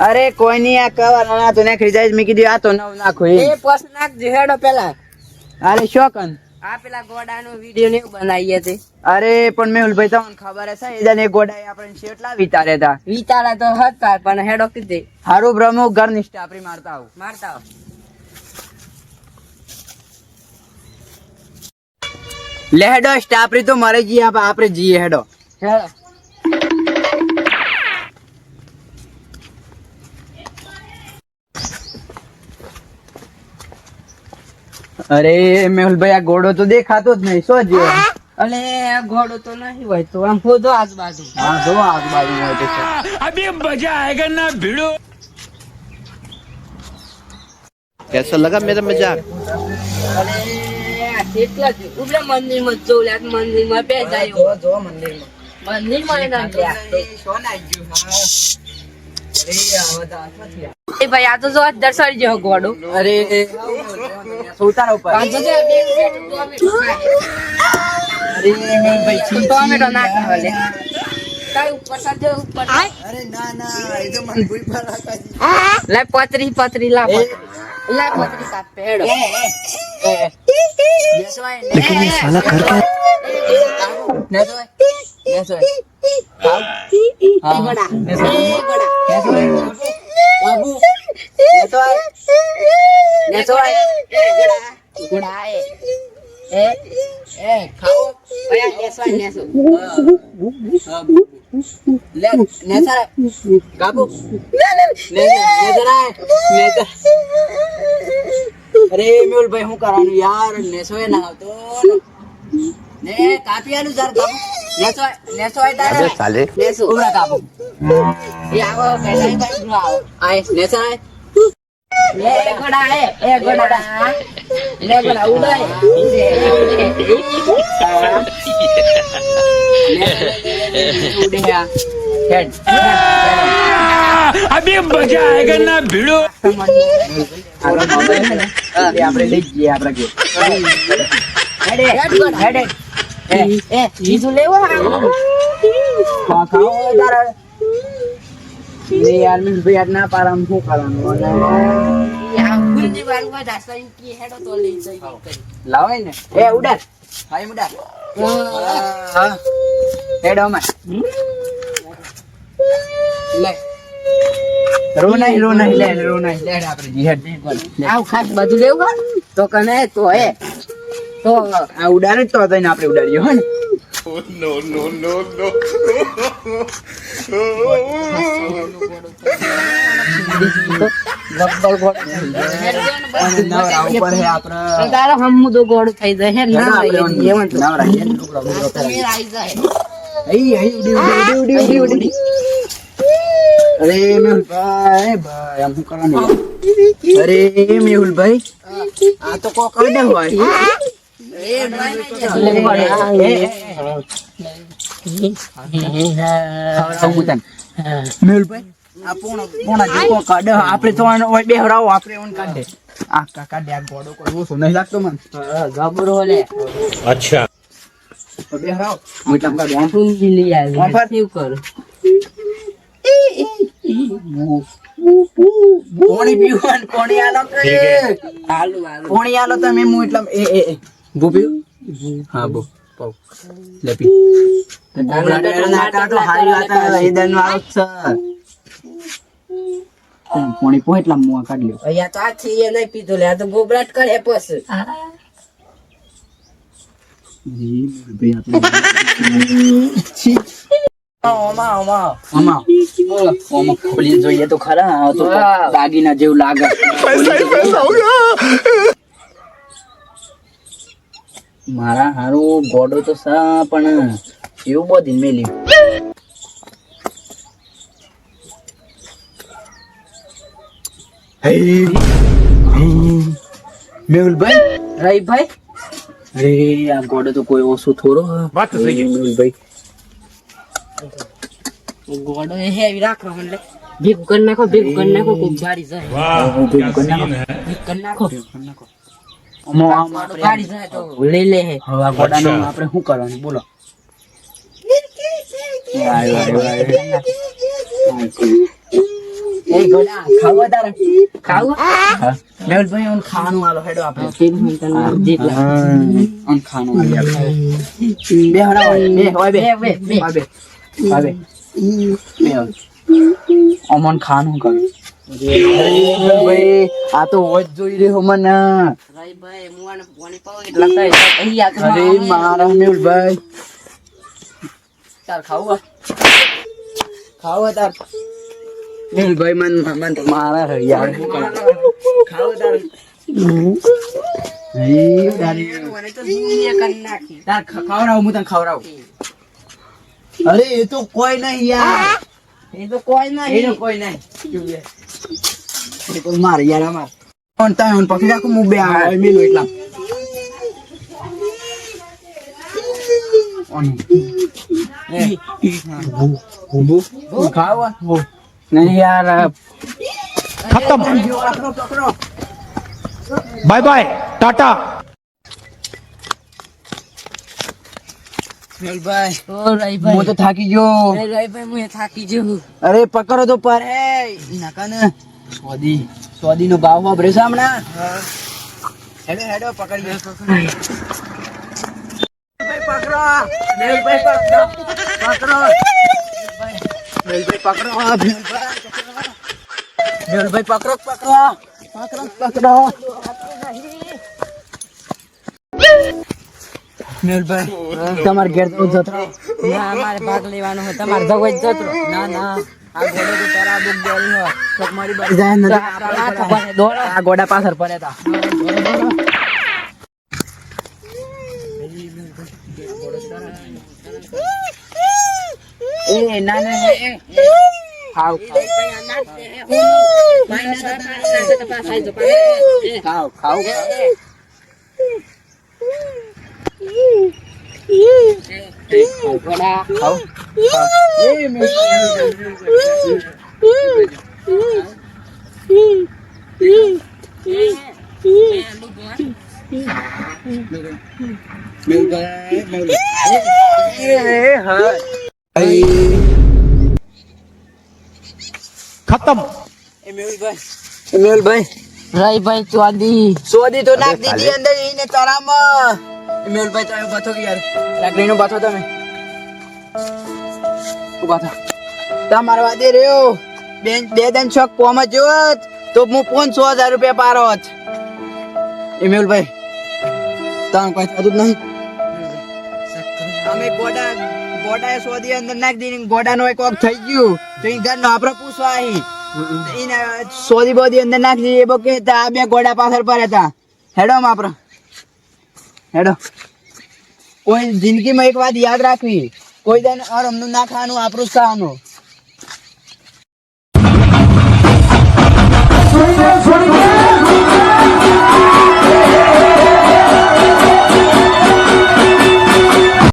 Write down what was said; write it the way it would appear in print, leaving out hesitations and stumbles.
અરે કોઈ નહીં આ કવર ના તો નાખી જાય મેં કીધું આ તો નવ નાખો એ પોસ નાખજો હેડો પેલા. અરે શોકન આ પેલા ગોડાનો વિડિયો ને બનાવીએ છે. અરે પણ મેહુલભાઈ તમને ખબર હશે એદાને ગોડાએ આપણે શેટલા વિતાર્યા હતા. વિચારા તો હતા પણ હેડો કીધે હારું બ્રહ્મો ઘર નિષ્ઠા આપણી મારતા આવું મારતા આવો. લે હેડો સ્ટાપરી તો મરે જઈએ આપણે જઈએ હેડો. હેડો અરે મેહુલભાઈ આ ઘોડો તો દેખાતો જ નહીં શું જો અલે આ ઘોડો તો નહીં હોય તો આમ ખોદો આજુબાજુ. હા જો આજુબાજુ હોય તો अभी मजा आएगा ना भिड़ो. कैसा लगा मेरा मजाक? અલે આ કેટલા છે ઉભરે મંદિરમાં જો લે મંદિરમાં બે જાય જો મંદિરમાં એના લ્યા. સોના ગયું હા અરે આવતા નથી એ ભાઈ આ તો જો દર્શાવી જેવો ઘોડો. અરે ઉતારો ઉપર પાંચસો છે, બે મિનિટ તો અમે ખાય. અરે મેહુલભાઈ તો અમે તો ના ખાવા લે. તારે ઉપર સાજો ઉપર. અરે ના ના એ તો મને ભૂલ પર રાખી લે પતરી લા પતરી કાપ પેડો. બેસવાય ને. लेकिन ये साला कर क्या બેસવાય બેસવાય હા ગોડા બેસવાય બાબુ બેસવાય બેસવાય ગોડા એ ખાઓ ઓયા બેસવાય નેસો. લે નેસર કાબુ નેસર અરે મેહુલભાઈ શું કરવાનું યાર નેસોય ના આવતો ને કાપી આલું જાર કાબુ નેસોય તારે अबे साले નેસો ઉરા કાબુ એ આવો પેલા એ ભાઈ આવો. આય નેસર લે ગોડા એ ગોડા લે ગોડા ઉડાય. ઉડે હેડ अभी मजा आएगा ना भिड़ो. આપણે લઈ જઈએ આપણા ઘેર હેડે હેડે એ બીજું લેવો ખાઓ તારે ને યાર મેહુલભાઈ આજ ના પારામ શું કરવાનું અને આ ગુંજી વાળવા દાસા કી હેડો તો લઈ જઈ લાવાય ને એ ઉડાર હાય ઉડાર હા હેડ અમાર લે રો નહીં લે આપણે જી હેડ આવ ખાસ બધું લેવું તો કને તો હે તો આ ઉડાર જ તો હતો ને આપણે ઉડાડ્યો હે ને ગબ્બર ગોળ નવરા ઉપર હે આપણે તારો હમુદો ગોળ થઈ જાય હે ના એવન તો નવરા હે ટુકડો ટુકડો કરે મેર આવી જાય. ઉડી અરે મેહુલભાઈ ભાઈ આમ શું કરવાનું અરે મેહુલભાઈ આ તો કોક અડે હોય મેહુલભાઈ આ પોણા જેવો કાઢે આપણે તો બેહરાવો આપણે ઓન કાઢે આ કાઢે આ ગોડો કોઈ ઓછો નહીં લાગતો મને ગબરો લે अच्छा તો બેહરાવો હું એટલા કાઢું આમ ઊંઘી લઈ આવી વાપર. કેવું કરું પોણી પીવાનું પોણી આલો કે હાલું પોણી આલો તમે હું એટલા એ બો પીવું હા બો પાઉ લે પી ના કાઢો હારી વાત એદન વાળો છે પોણી પો એટલા મુઆ કાઢ લ્યો અહીંયા તો આ થી એ નહીં પીધો લે આ તો ગોબરાટ કરે પછી જી ભાઈ આપણે ખોલી જોઈએ તો ખરા આ તો દાગીના જેવું લાગે મારા હારું ગોડો તો સા પણ એવું બધી મેલી મેહુલભાઈ રહીભાઈ અરે આ ગોડો તો કોઈ ઓછું થોડો વાત તો સહી છે. મેહુલભાઈ ગોડો એ હેવી રાખો એટલે ભેગું કરી નાખો ખૂબ ભારી જાય वाह क्या सीन है. ભેગું કરી નાખો આમ ભારી જાય તો લઈ લે હે હવે આ ગોડાનું આપણે શું કરવાનું બોલો એ ગોડા ખાવા તારે ખાવું મેહુલભાઈ ઓન ખાવાનું આલો હેડો આપણે જેટલા ઓન ખાવાનું આલી આપણે બે હડા હોય બે અમન ખાવાનું કર ભાઈ આ તો હોજ જોઈ રહ્યો મને ભાઈ મુવાને પાણી પાવ એટલા થાય અહીંયા તો અરે મારા મેહુલભાઈ તાર ખાવું તાર મેહુલભાઈ મન તો મારા હે યાર ખાવ તાર મને તો જીવીએ કરી નાખી તાર ખવડાવ હું તને ખવડાવ અરે એ તો કોઈ નહીં યાર એ તો કોઈ નહીં કોઈ નહીં એ તો માર યાર અમાર કોણ તા ઓન પકડી રાખું હું બે આ મેલું એટલા ઓન ભૂ ખાવા નહીં યાર खत्म પકડો बाय बाय टाटा મેહુલભાઈ ઓ રહીભાઈ હું તો થાકી ગયો રહીભાઈ હું થાકી જઉં અરે પકડો તો પર હે નાકા ને સ્વાદી નો ભાવ વાપરે છે હમણાં હેડો પકડીએ પકડો મેહુલભાઈ પકડો મેહુલભાઈ તમારે ઘેર તો જતો ના મારે ભાગ લેવાનો હોય તમારે જવો જ જતો ના આ ગોડા તો તારા બુક ગોળી હો તો મારી બાજુ જાય ન આ ગોડા પાછળ પડે તા એ ના ખાવ खत्म મેહુલભાઈ રહીભાઈ ચોદી સોદી તો નાખ દીધી અંદર એને તરામાં મેહુલભાઈ તમે બતો કે યાર લાકડીનો બતો તમે બતો તમાર વાદે રહ્યો બે દન છોક પોમ જોત તો હું 500,000 રૂપિયા પારોત એ મેહુલભાઈ તાણ કોઈ થતું નહીં અમે ગોડા સોદી અંદર નાખ દીધી ગોડાનો એક વખત થઈ ગયું તો ઈ ઘરનો આપણે પૂછવા આવી ઈને સોદી બોદી અંદર નાખ દીધી એ બોકે આ બે ગોડા પાછળ પર હતા હેડો માપરો હેડો કોઈ જિંદગીમાં એક વાત યાદ રાખવી કોઈ દન અરમનું ના ખાવાનું આપણું ખાવાનું